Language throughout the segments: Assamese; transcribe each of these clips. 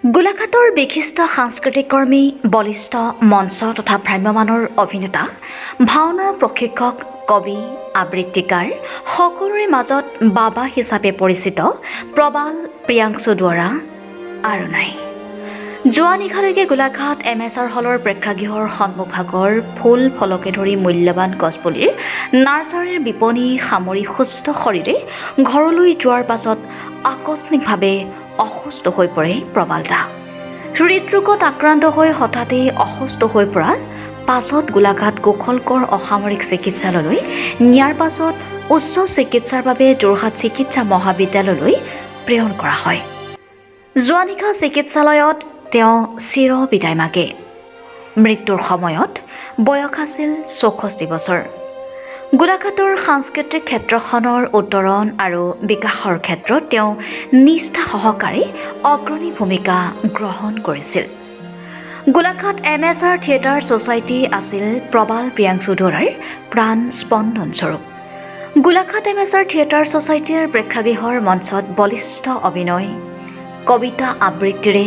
গোলাঘাটৰ বিশিষ্ট সাংস্কৃতিক কৰ্মী, বলিষ্ঠ মঞ্চ তথা ভ্ৰাম্যমানৰ অভিনেতা, ভাওনা প্ৰশিক্ষক, কবি, আবৃত্তিকাৰ সকলোৰে মাজত বাবা হিচাপে পৰিচিত প্ৰবাল প্ৰিয়াংশু দুৱৰা আৰু নাই। যোৱা নিশালৈকে গোলাঘাট MSR হলৰ প্ৰেক্ষাগৃহৰ সন্মুখভাগৰ ফুল ফলকে ধৰি মূল্যৱান গছপুলিৰ নাৰ্চাৰীৰ বিপণী সামৰি সুস্থ শৰীৰে ঘৰলৈ যোৱাৰ পাছত আকস্মিকভাৱে অসুস্থ হৈ পৰে প্ৰবাল দা। হৃদৰোগত আক্ৰান্ত হৈ হঠাতেই অসুস্থ হৈ পৰাৰ পাছত গোলাঘাট কুশলকৰ অসামৰিক চিকিৎসালয়লৈ নিয়াৰ পাছত উচ্চ চিকিৎসাৰ বাবে যোৰহাট চিকিৎসা মহাবিদ্যালয়লৈ প্ৰেৰণ কৰা হয়। যোৱা নিশা চিকিৎসালয়ত তেওঁ চিৰ বিদায় মাগে। মৃত্যুৰ সময়ত বয়স আছিল 64 বছৰ। গোলাঘাটৰ সাংস্কৃতিক ক্ষেত্ৰখনৰ উত্তৰণ আৰু বিকাশৰ ক্ষেত্ৰত তেওঁ নিষ্ঠা সহকাৰে অগ্ৰণী ভূমিকা গ্ৰহণ কৰিছিল। গোলাঘাট MSR থিয়েটাৰ ছ'চাইটি আছিল প্ৰবাল প্ৰিয়াংশু দুৱৰাৰ প্ৰাণ স্পন্দনস্বৰূপ। গোলাঘাট MSR থিয়েটাৰ ছ'চাইটিৰ প্ৰেক্ষাগৃহৰ মঞ্চত বলিষ্ঠ অভিনয়, কবিতা আবৃত্তিৰে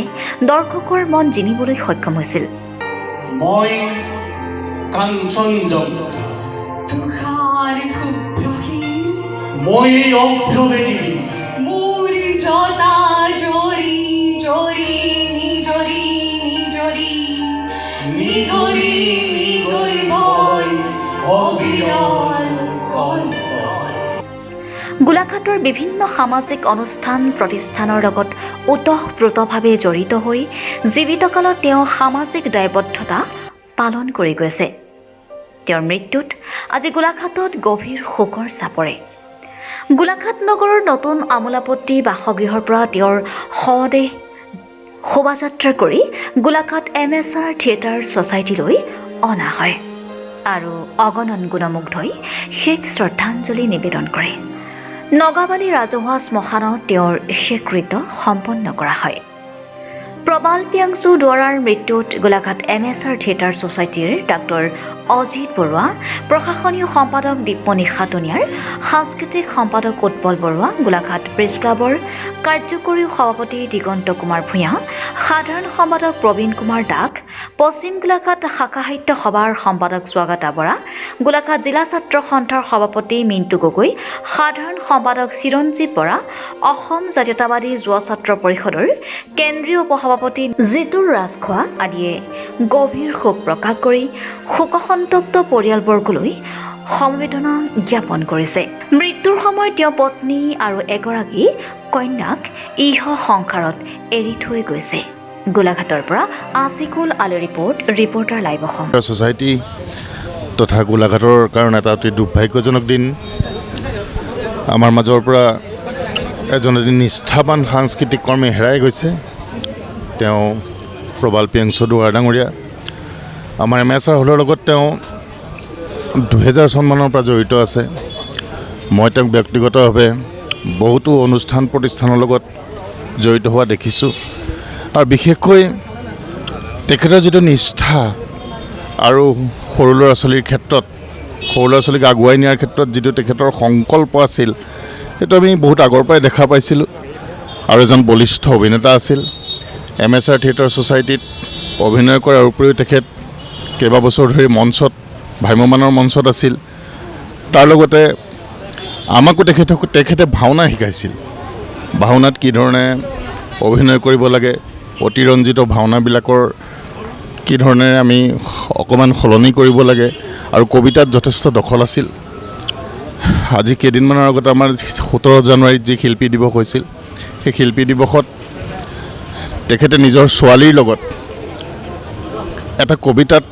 দৰ্শকৰ মন জিনিবলৈ সক্ষম হৈছিল। মই কাঞ্চনজংঘা, তুষার ক্ষুব্রহীন, মই এই অভ্রবেদী, মোর জতা জরি জরি নিজরি নিজরি নিগরি নিগরি ভয় অবিরল কণ্ঠয়। গোলাঘাটৰ বিভিন্ন সামাজিক অনুষ্ঠান প্ৰতিষ্ঠানৰ লগত ওতঃপ্ৰোতভাৱে জড়িত হৈ জীৱিতকালত তেওঁ সামাজিক দায়বদ্ধতা পালন কৰি গৈছে। তেওঁৰ মৃত্যুত আজি গোলাঘাটত গভীৰ শোকৰ চাপৰে। গোলাঘাট নগৰৰ নতুন আমোলাপট্টি বাসগৃহৰ পৰা তেওঁৰ শৱদেহ শোভাযাত্ৰা কৰি গোলাঘাট MSR থিয়েটাৰ ছ'চাইটিলৈ অনা হয় আৰু অগণন গুণমুগ্ধই শেষ শ্ৰদ্ধাঞ্জলি নিবেদন কৰে। নগাবালি ৰাজহুৱা শ্মশানত তেওঁৰ শেষকৃত্য সম্পন্ন কৰা হয়। প্ৰবাল প্ৰিয়াংশু দুৱৰাৰ মৃত্যুত গোলাঘাট MSR থিয়েটাৰ ছ'চাইটিৰ ডাক্তৰ অজিত বৰুৱা, প্ৰশাসনীয় সম্পাদক দীপমণি খাটনিয়াৰ, সাংস্কৃতিক সম্পাদক উৎপল বৰুৱা, গোলাঘাট প্ৰেছ ক্লাবৰ কাৰ্যকৰী সভাপতি দিগন্ত কুমাৰ ভূঞা, সাধাৰণ সম্পাদক প্ৰবীণ কুমাৰ দাস, পশ্চিম গোলাঘাট শাখা সাহিত্য সভাৰ সম্পাদক স্বাগতা বৰা, গোলাঘাট জিলা ছাত্ৰ সন্থাৰ সভাপতি মিণ্টু গগৈ, সাধাৰণ সম্পাদক চিৰঞ্জীৱ বৰা, অসম জাতীয়তাবাদী যুৱ ছাত্ৰ পৰিষদৰ কেন্দ্ৰীয় উপসভাপতি জিতুল ৰাজখোৱা আদিয়ে গভীৰ শোক প্ৰকাশ কৰি শোকসন্তপ্ত পৰিয়ালবৰ্গলৈ সমবেদনা জ্ঞাপন কৰিছে। মৃত্যুৰ সময়ত তেওঁ পত্নী আৰু এগৰাকী কন্যাক ইহ সংসাৰত এৰি থৈ গৈছে। গোলাঘাটৰ পৰা Ashikul Ali reporter live Assam. Society তথা গোলাঘাটৰ কাৰণে এটা অতি দুৰ্ভাগ্যজনক দিন। আমাৰ মাজৰ পৰা এজন নিষ্ঠাৱান সাংস্কৃতিক কৰ্মী হেৰাই গৈছে। তেওঁ প্ৰবাল প্ৰিয়াংশু দুৱৰা ডাঙৰীয়া। আমাৰ MSR হলৰ লগত তেওঁ 2000 চনমানৰ পৰা জড়িত আছে। মই তেওঁক ব্যক্তিগতভাৱে বহুতো অনুষ্ঠান প্ৰতিষ্ঠানৰ লগত জড়িত হোৱা দেখিছোঁ আৰু বিশেষকৈ তেখেতৰ যিটো নিষ্ঠা আৰু সৰু ল'ৰা ছোৱালীৰ ক্ষেত্ৰত, সৰু ল'ৰা ছোৱালীক আগুৱাই নিয়াৰ ক্ষেত্ৰত যিটো তেখেতৰ সংকল্প আছিল, সেইটো আমি বহুত আগৰ পৰাই দেখা পাইছিলোঁ। আৰু এজন বলিষ্ঠ অভিনেতা আছিল। MSR থিয়েটাৰ ছ'চাইটিত অভিনয় কৰাৰ উপৰিও তেখেত কেইবাবছৰ ধৰি মঞ্চত, ভ্ৰাম্যমানৰ মঞ্চত আছিল। তাৰ লগতে আমাকো তেখেতে ভাওনা শিকাইছিল। ভাওনাত কি ধৰণে অভিনয় কৰিব লাগে, অতিৰঞ্জিত ভাওনাবিলাকৰ কি ধৰণে আমি অকণমান সলনি কৰিব লাগে, আৰু কবিতাত যথেষ্ট দখল আছিল। আজি কেইদিনমানৰ আগত আমাৰ 17 জানুৱাৰীত যি শিল্পী দিৱস হৈছিল, সেই শিল্পী দিৱসত তেখেতে নিজৰ ছোৱালীৰ লগত এটা কবিতাত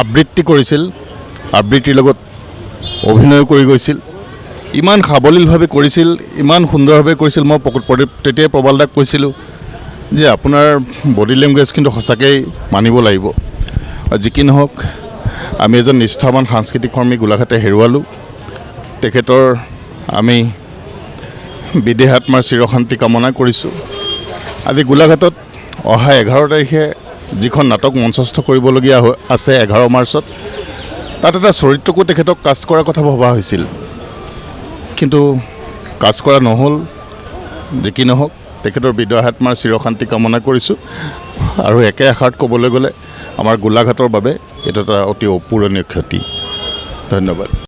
আবৃত্তি কৰিছিল, আবৃত্তিৰ লগত অভিনয় কৰি গৈছিল। ইমান সাৱলীলভাৱে কৰিছিল, ইমান সুন্দৰভাৱে কৰিছিল। মই তেতিয়াই প্ৰবাল দাক কৈছিলোঁ যে আপোনাৰ বডি লেংগুৱেজ কিন্তু সঁচাকৈ মানিব লাগিব। আৰু যি কি নহওক, আমি এজন নিষ্ঠাৱান সাংস্কৃতিক কৰ্মী গোলাঘাটে হেৰুৱালোঁ। তেখেতৰ আমি বিদেহ আত্মাৰ চিৰশান্তি কামনা কৰিছোঁ। আজি গোলাঘাটত অহা 11 তাৰিখে যিখন নাটক মঞ্চস্থ কৰিবলগীয়া আছে 11 মাৰ্চত, তাত এটা চৰিত্ৰকো তেখেতক কাষ্ট কৰাৰ কথা ভবা হৈছিল, কিন্তু কাজ কৰা নহ'ল। যি কি নহওক, তেখেতৰ বিদায় আত্মাৰ চিৰশান্তি কামনা কৰিছোঁ আৰু একে আশাত ক'বলৈ গ'লে আমাৰ গোলাঘাটৰ বাবে এইটো এটা অতি অপূৰণীয় ক্ষতি। ধন্যবাদ।